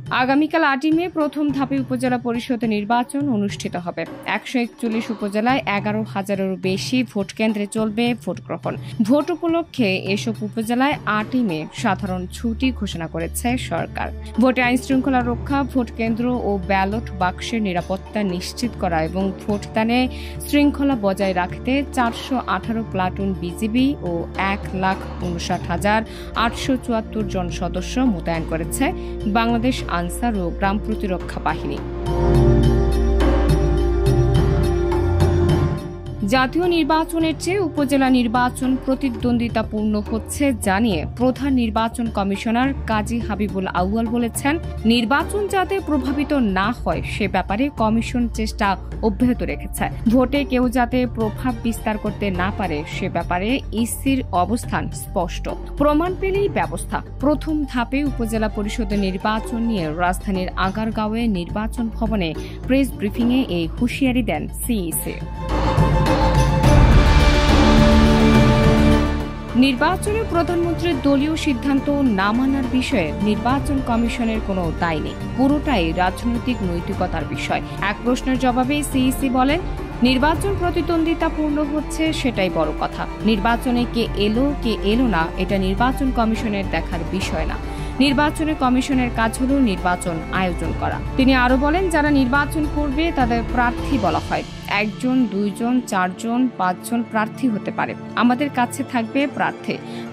আগামীকাল 8 মে প্রথম ধাপে উপজেলা পরিষদ নির্বাচন অনুষ্ঠিত হবে। 141 উপজেলায় 11,000-এরও বেশি ভোট কেন্দ্রে চলবে ভোট গ্রহণ। ভোট উপলক্ষে এসব উপজেলায় 8 মে সাধারণ ছুটি ঘোষণা করেছে সরকার। ভোটে আইনশৃঙ্খলা রক্ষা, ভোট কেন্দ্র ও ব্যালট বাক্সের নিরাপত্তা নিশ্চিত করা এবং ভোটদানে শৃঙ্খলা বজায় রাখতে 418 প্লাটুন বিজিবি ও 1,59,874 জন সদস্য মোতায়েন করেছে বাংলাদেশ আনসার ও গ্রাম প্রতিরক্ষা বাহিনী। জাতীয় নির্বাচনের চেয়ে উপজেলা নির্বাচন প্রতিদ্বন্দ্বিতাপূর্ণ হচ্ছে জানিয়ে প্রধান নির্বাচন কমিশনার কাজী হাবিবুল আউয়াল বলেছেন, নির্বাচন যাতে প্রভাবিত না হয় সে ব্যাপারে কমিশন চেষ্টা অব্যাহত রেখেছে। ভোটে কেউ যাতে প্রভাব বিস্তার করতে না পারে সে ব্যাপারে ইসির অবস্থান স্পষ্ট। প্রমাণ পেলেই ব্যবস্থা। প্রথম ধাপে উপজেলা পরিষদের নির্বাচন নিয়ে রাজধানীর আগারগাঁওয়ে নির্বাচন ভবনে প্রেস ব্রিফিংয়ে এই হুঁশিয়ারি দেন সিইসি। নির্বাচনে প্রধানমন্ত্রীর দলীয় সিদ্ধান্ত না মানার বিষয়ে নির্বাচন কমিশনের কোনো দায় নেই, পুরোটাই রাজনৈতিক নৈতিকতার বিষয়। এক প্রশ্নের জবাবে সিইসি বলেন, নির্বাচন প্রতিদ্বন্দ্বিতাপূর্ণ হচ্ছে সেটাই বড় কথা। নির্বাচনে কে এলো না এটা নির্বাচন কমিশনের দেখার বিষয় না। নির্বাচনে কমিশনের কাজ হল নির্বাচন আয়োজন করা। তিনি আরো বলেন, যারা নির্বাচন করবে তাদের প্রার্থী বলা হয়। 1 জন, 2 জন, 4 জন, 5 জন প্রার্থী হতে পারে। আমাদের কাছে থাকবে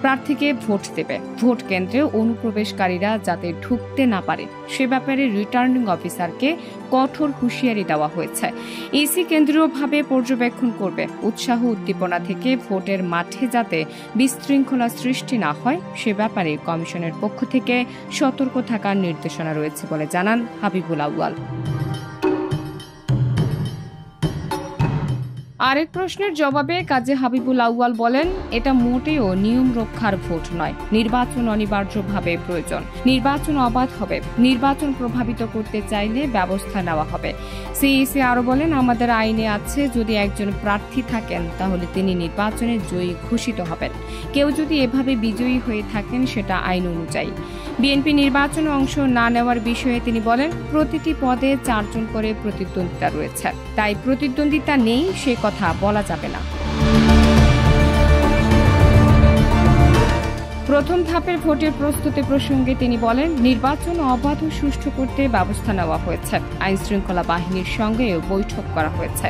প্রার্থীকে ভোট দেবে। ভোট কেন্দ্রে অনুপ্রবেশকারীরা যাতে ঢুকতে না পারে সে ব্যাপারে রিটার্নিং অফিসারকে কঠোর হুঁশিয়ারি দেওয়া হয়েছে। ইসি কেন্দ্রীয়ভাবে পর্যবেক্ষণ করবে। উৎসাহ উদ্দীপনা থেকে ভোটের মাঠে যাতে বিশৃঙ্খলা সৃষ্টি না হয় সে ব্যাপারে কমিশনের পক্ষ থেকে সতর্ক থাকার নির্দেশনা রয়েছে বলে জানান হাবিবুল আউয়াল। আরেক প্রশ্নের জবাবে কাজী হাবিবুল আউয়াল বলেন, এটা মোটেও নিয়ম রক্ষার ভোট নয়। নির্বাচন অনিবার্যভাবে প্রয়োজন। নির্বাচন অবাধ হবে। নির্বাচন প্রভাবিত করতে চাইলে ব্যবস্থা নেওয়া হবে। সিইসি আরো বলেন, আমাদের আইনে আছে যদি একজন প্রার্থী থাকেন তাহলে তিনি নির্বাচনে জয়ী ঘোষিত হবেন। কেউ যদি এভাবে বিজয়ী হয়ে থাকেন সেটা আইন অনুযায়ী। বিএনপি নির্বাচনে অংশ না নেওয়ার বিষয়ে তিনি বলেন, প্রতিটি পদে 4 জন করে প্রতিদ্বন্দ্বিতা রয়েছে, তাই প্রতিদ্বন্দ্বিতা নেই সে কথা বলা যাবে না। প্রথম ধাপের ভোটের প্রস্তুতি প্রসঙ্গে তিনি বলেন, নির্বাচন অবাধ ও সুষ্ঠু করতে ব্যবস্থা নেওয়া হয়েছে। আইনশৃঙ্খলা বাহিনীর সঙ্গেও বৈঠক করা হয়েছে।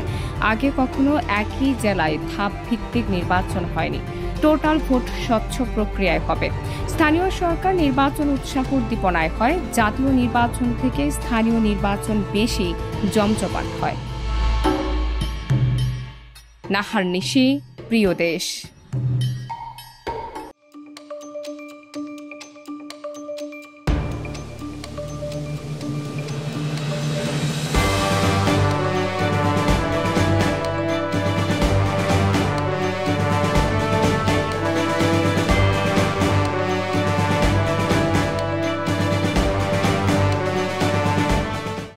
আগে কখনো একই জেলায় ধাপ ভিত্তিক নির্বাচন হয়নি। টোটাল ভোট স্বচ্ছ প্রক্রিয়ায় হবে। স্থানীয় সরকার নির্বাচন উৎসাহ উদ্দীপনায় হয়। জাতীয় নির্বাচন থেকে স্থানীয় নির্বাচন বেশি জমজমাট হয়। নাহার নিশি, প্রিয় দেশ।